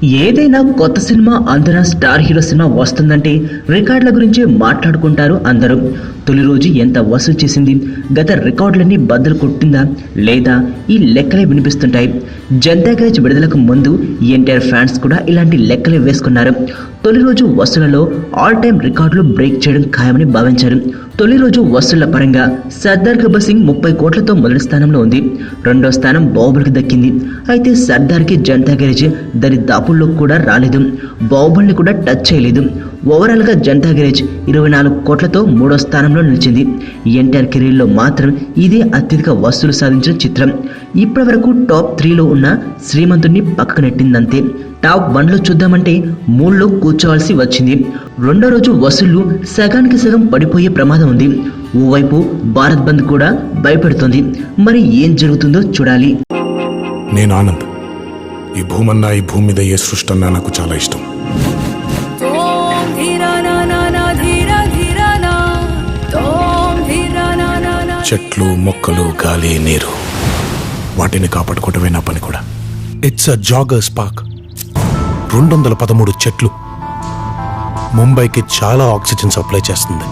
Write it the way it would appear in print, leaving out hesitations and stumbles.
ఏదైనా కొత్త సినిమా అందున స్టార్ హీరో సినిమా వస్తుందంటే రికార్డుల గురించి మాట్లాడుకుంటారు అందరూ. తొలి రోజు ఎంత వసూలు చేసింది, గత రికార్డులన్నీ బద్దలు కొట్టిందా లేదా, ఈ లెక్కలే వినిపిస్తుంటాయి. జనతా గ్యారేజ్ విడుదలకు ముందు ఎన్టీఆర్ ఫ్యాన్స్ కూడా ఇలాంటి లెక్కలే వేసుకున్నారు. తొలి రోజు వసూళ్లలో ఆల్ టైమ్ రికార్డులు బ్రేక్ చేయడం ఖాయమని భావించారు. తొలి రోజు వసూళ్ల పరంగా సర్దార్ గబ్బర్ సింగ్ 30 కోట్లతో మొదటి స్థానంలో ఉంది. రెండో స్థానం బాహుబలికి దక్కింది. అయితే సర్దార్కి జనతా గ్యారేజ్ దాని దాపుల్లో కూడా రాలేదు, బాహుబలిని కూడా టచ్ చేయలేదు. ఓవరాల్గా జనతా గ్యారేజ్ 24 కోట్లతో మూడో స్థానంలో నిలిచింది. ఎన్టీఆర్ కెరీర్లో మాత్రం ఇదే అత్యధిక వసూలు సాధించిన చిత్రం. ఇప్పటి వరకు టాప్ 3లో ఉన్న శ్రీమంతుడిని పక్కకు నెట్టిందంతే. టాప్ 1లో చూద్దామంటే 3లో కూర్చోవాల్సి వచ్చింది. రెండో రోజు వసూళ్లు సగానికి సగం పడిపోయే ప్రమాదం ఉంది. ఓవైపు భారత్ బంద్ కూడా భయపెడుతోంది. మరి ఏం జరుగుతుందో చూడాలి. నేను ఆనంద్. ఈ భూమన్నా, ఈ భూమి మీద ఏ సృష్టి అన్నా నాకు చాలా ఇష్టం. చెట్లు, మొక్కలు, గాలి, నీరు, వాటిని కాపాడుకోవటమే నా పని కూడా. It's a joggers park. 213 చెట్లు ముంబైకి చాలా ఆక్సిజన్ సప్లై చేస్తుంది.